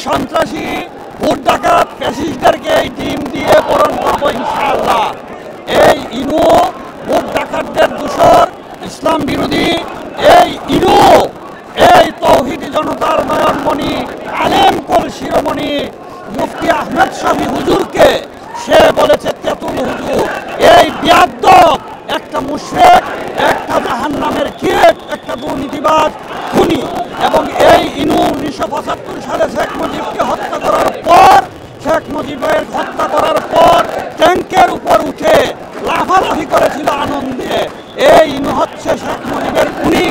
সন্ত্রাসী ভোট ডাকাত ফ্যাসিস্টদেরকে এই টিম দিয়ে পূরণ করবো ইনশাআল্লাহ। এই ইনু ভোট ডাকাতদের দূষর, ইসলাম বিরোধী এই ইনু এই তৌহিদি জনতার নয়নমণি আলেম কুল শিরোমণি মুফতি আহমেদ শফি হুজুরকে সে বলেছে তেতুল হুজুর। এই বিয়াদ্দব একটা মুশরিক, একটা জাহান্নামের কিরেট, একটা দুর্নীতিবাজ খুনি। এবং এই ইনু 1975 সালে শেখ মুজিবকে হত্যা করার পর, শেখ মুজিবের হত্যা করার পর ট্যাঙ্কের উপর উঠে লাফালাফি করেছিল আনন্দে। এই ইনু হচ্ছে শেখ মুজিবের খুনি।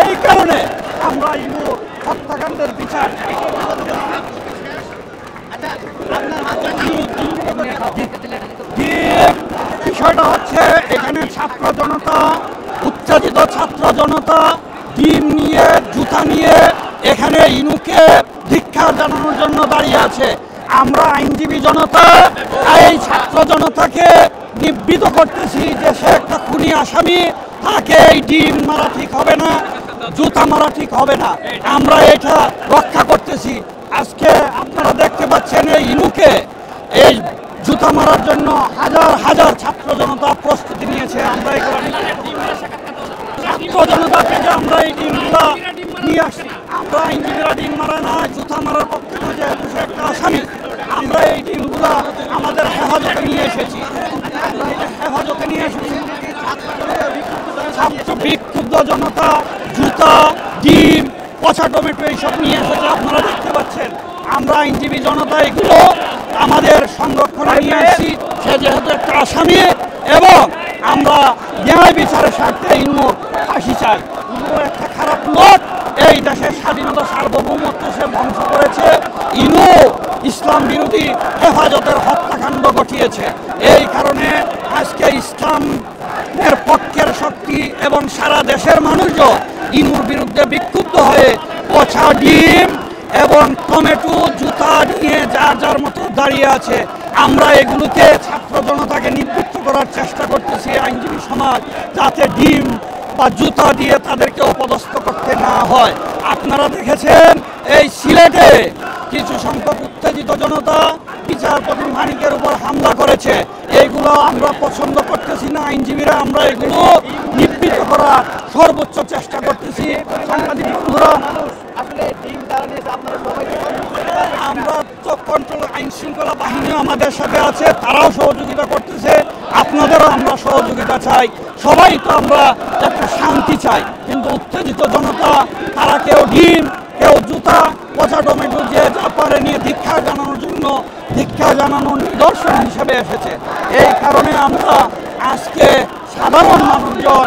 এই কারণে আমরা ইনু হত্যাকাণ্ডের বিচার বিষয়টা হচ্ছে এখানে ছাত্র জনতা, উত্তেজিত ছাত্র জনতা ডিম নিয়ে জুতা নিয়ে এখানে ইনুকে ধিক্কার জানানোর জন্য দাঁড়িয়ে আছে। আমরা আইনজীবী জনতা এই ছাত্র জনতাকে নিবৃত করতেছি যে সে একটা খুনি আসামি, তাকে এই ডিম মারা ঠিক হবে না, জুতা মারা ঠিক হবে না। আমরা এটা রক্ষা করতেছি। আজকে আপনারা দেখতে পাচ্ছেন এই ইনুকে এই জুতা মারার জন্য হাজার হাজার ছাত্র জনতা প্রস্তুতি নিয়েছে। আমরা ছাত্র জনতা থেকে আমরা এই ডিমগুলা নিয়ে আসছি। আমরা আইনজীবীরা ডিম মারা না, জুতা মারার পক্ষে না, যেহেতু সে একটা আসামি। আমরা এই ডিমগুলা আমাদের হেফাজতে নিয়ে এসেছি। হেফাজতে নিয়ে এসেছি ছাত্র বিক্ষুব্ধ জনতা জুতা, ডিম, পচা টমেটো এইসব নিয়ে এসেছে। আপনারা দেখতে পাচ্ছেন আমরা আইনজীবী জনতা এগুলো আমাদের সংরক্ষণে নিয়ে আসছি। সে যেহেতু একটা আসামি এবং আমরা ন্যায় বিচারের স্বার্থে ইনু ফাঁসি চাই। ইনু একটা খারাপ লোক, এই দেশের স্বাধীনতা সার্বভৌমত্ব সে ধ্বংস করেছে। ইনু ইসলাম বিরোধী হেফাজতের হত্যাকাণ্ড ঘটিয়েছে। এই কারণে আজকে ইসলামের পক্ষের শক্তি এবং সারা দেশের মানুষজন ইনুর বিরুদ্ধে বিক্ষুব্ধ হয়ে পচা ডিম এবং টমেটো জুতা নিয়ে যার যার মতো দাঁড়িয়ে আছে। আমরা এগুলোকে ছাত্র জনতাকে নিবৃত্ত করার চেষ্টা করতেছি আইনজীবী সমাজ, যাতে ডিম বা জুতা দিয়ে তাদেরকে অপদস্থ করতে না হয়। আপনারা দেখেছেন এই সিলেটে কিছু সংখ্যক উত্তেজিত জনতা বিচারপতি মানিকের উপর হামলা করেছে। এইগুলো আমরা পছন্দ করতেছি না আইনজীবীরা। আমরা এগুলো নিবৃত্ত করার সর্বোচ্চ চেষ্টা করতেছি। সাংবাদিক বন্ধুরা, আমরা তো কন্ট্রোল আইন শৃঙ্খলা বাহিনীও আমাদের সাথে আছে, তারাও সহযোগিতা করতেছে। আপনাদেরও আমরা সহযোগিতা চাই। সবাই তো আমরা একটা শান্তি চাই, কিন্তু উত্তেজিত জনতা তারা কেউ ডিম, কেউ জুতা, পচা টমেটো যে যা পারে নিয়ে ধিক্ষা জানানোর জন্য ধিক্ষা জানানোর নিদর্শন হিসেবে এসেছে। এই কারণে আমরা আজকে সাধারণ মানুষজন